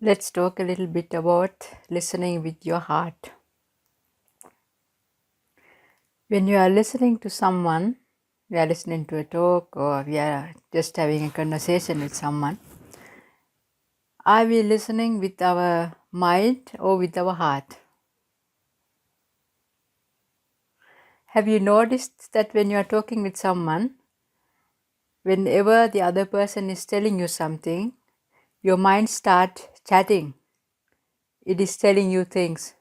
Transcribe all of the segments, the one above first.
Let's talk a little bit about listening with your heart. When you are listening to someone, we are listening to a talk or we are just having a conversation with someone, are we listening with our mind or with our heart? Have you noticed that when you are talking with someone, whenever the other person is telling you something, your mind starts chatting. It is telling you things.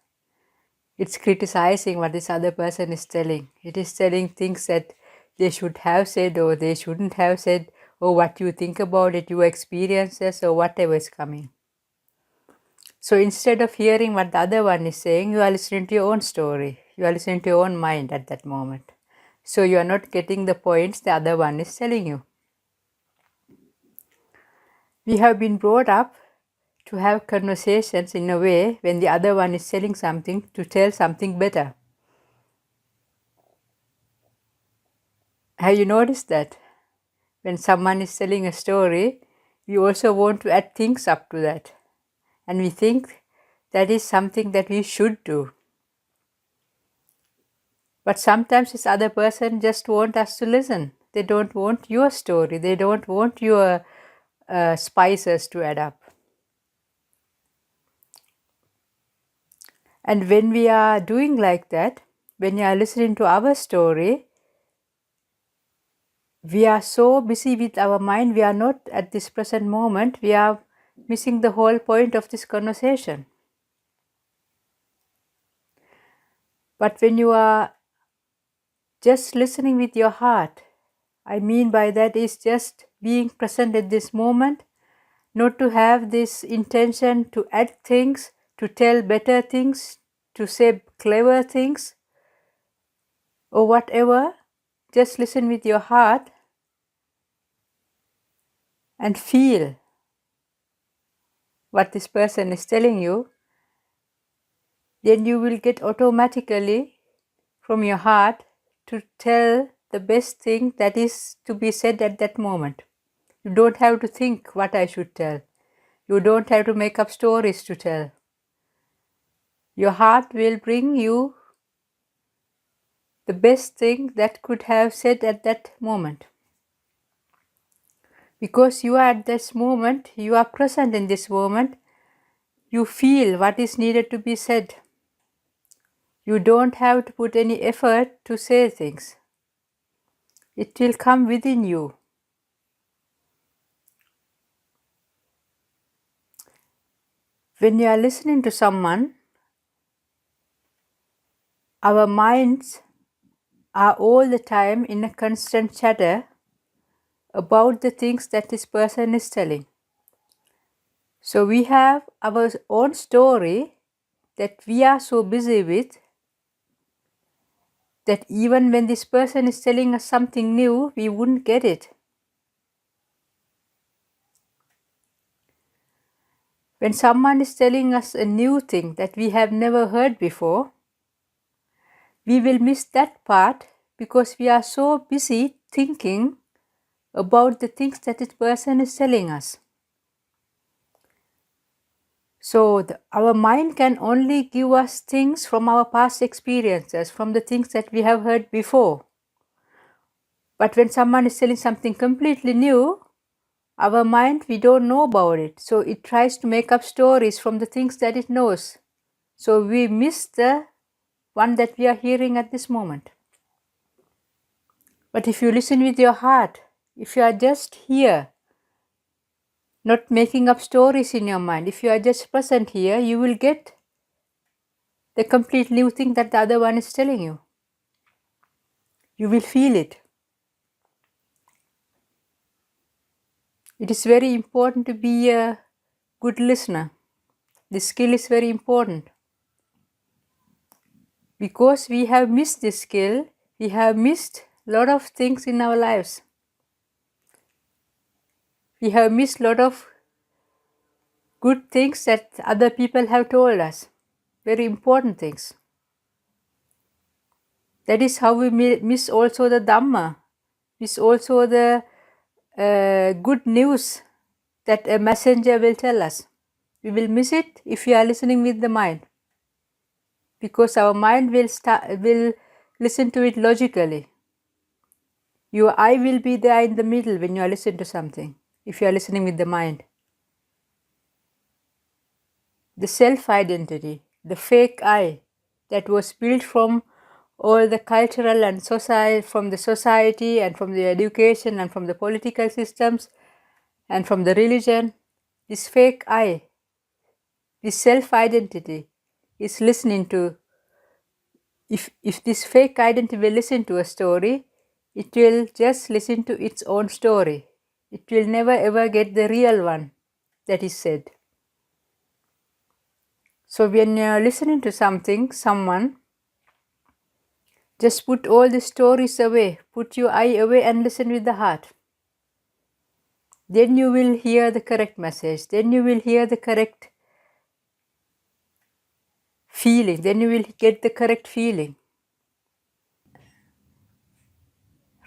It's criticizing what this other person is telling. It is telling things that they should have said or they shouldn't have said, or what you think about it, your experiences, or whatever is coming. So instead of hearing what the other one is saying, you are listening to your own story. You are listening to your own mind at that moment. So you are not getting the points the other one is telling you. We have been brought up to have conversations in a way when the other one is telling something to tell something better. Have you noticed that? When someone is telling a story, we also want to add things up to that. And we think that is something that we should do. But sometimes this other person just wants us to listen. They don't want your story. They don't want your spices to add up. And when we are doing like that, when you are listening to our story, we are so busy with our mind, we are not at this present moment, we are missing the whole point of this conversation. But when you are just listening with your heart, I mean by that is just being present at this moment, not to have this intention to add things, to tell better things, to say clever things, or whatever. Just listen with your heart and feel what this person is telling you. Then you will get automatically from your heart to tell the best thing that is to be said at that moment. You don't have to think what I should tell. You don't have to make up stories to tell. Your heart will bring you the best thing that could have said at that moment. Because you are at this moment, you are present in this moment, you feel what is needed to be said. You don't have to put any effort to say things. It will come within you. When you are listening to someone, our minds are all the time in a constant chatter about the things that this person is telling. So we have our own story that we are so busy with that even when this person is telling us something new, we wouldn't get it. When someone is telling us a new thing that we have never heard before, we will miss that part because we are so busy thinking about the things that this person is telling us. So our mind can only give us things from our past experiences, from the things that we have heard before. But when someone is telling something completely new, our mind, we don't know about it. So it tries to make up stories from the things that it knows. So we miss the one that we are hearing at this moment. But if you listen with your heart, if you are just here, not making up stories in your mind, if you are just present here, you will get the complete new thing that the other one is telling you. You will feel it. It is very important to be a good listener. This skill is very important. Because we have missed this skill, we have missed a lot of things in our lives. We have missed a lot of good things that other people have told us. Very important things. That is how we miss also the Dhamma, miss also the good news that a messenger will tell us. We will miss it if we are listening with the mind, because our mind will listen to it logically. Your eye will be there in the middle when you are listening to something, if you are listening with the mind. The self-identity, the fake I that was built from all the cultural and from the society and from the education and from the political systems and from the religion, this fake I, this self-identity is listening to, if this fake identity will listen to a story, it will just listen to its own story. It will never ever get the real one that is said. So when you are listening to someone, just put all the stories away, put your eye away and listen with the heart. Then you will hear the correct message, then you will hear the correct feeling, then you will get the correct feeling.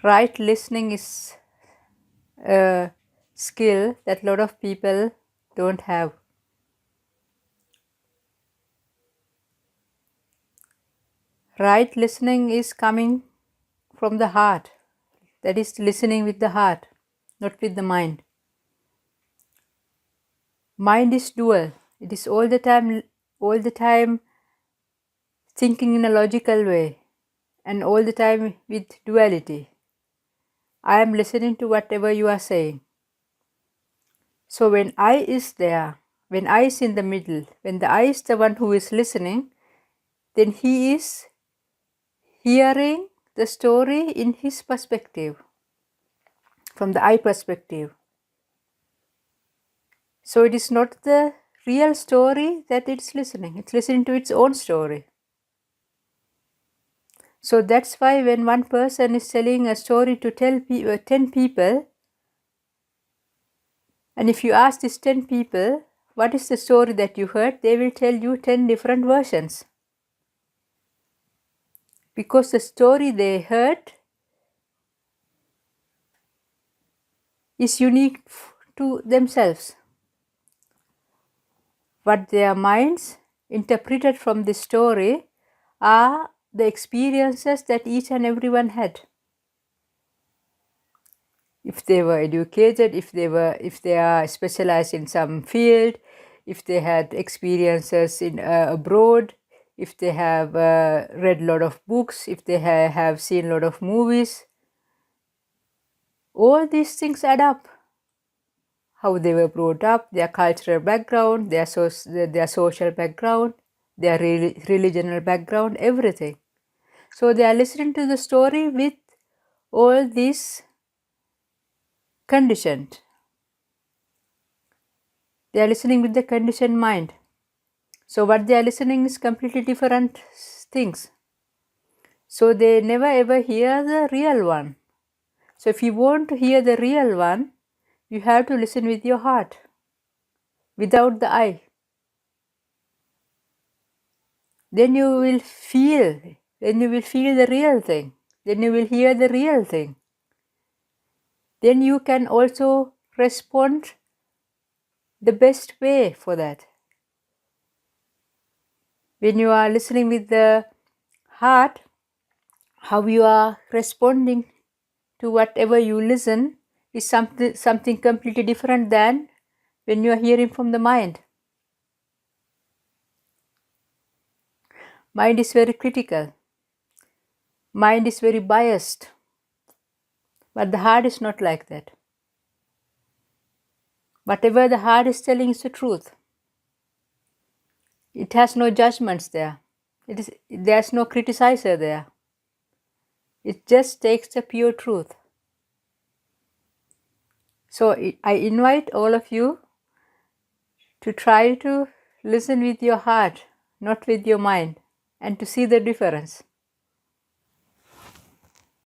Right listening is a skill that a lot of people don't have. Right listening is coming from the heart. That is listening with the heart, not with the mind. Mind is dual. It is all the time thinking in a logical way and all the time with duality. I am listening to whatever you are saying. So when I is there, when I is in the middle, when the I is the one who is listening, then he is hearing the story in his perspective, from the I perspective. So it is not the real story that it's listening to its own story. So that's why when one person is telling a story to 10 people, and if you ask these 10 people, what is the story that you heard, they will tell you 10 different versions. Because the story they heard is unique to themselves. What their minds interpreted from this story are the experiences that each and everyone had. If they were educated, if they are specialized in some field, if they had experiences in abroad, if they have read a lot of books, if they have seen a lot of movies, all these things add up. How they were brought up, their cultural background, their social background, their religional background, everything. So they are listening to the story with all these conditioned. They are listening with the conditioned mind. So what they are listening is completely different things. So they never ever hear the real one. So if you want to hear the real one, you have to listen with your heart, without the eye. Then you will feel the real thing. Then you will hear the real thing. Then you can also respond the best way for that. When you are listening with the heart, how you are responding to whatever you listen is something completely different than when you are hearing from the mind. Mind is very critical. Mind is very biased. But the heart is not like that. Whatever the heart is telling is the truth. It has no judgments there. There's no criticizer there. It just takes the pure truth. So I invite all of you to try to listen with your heart, not with your mind, and to see the difference.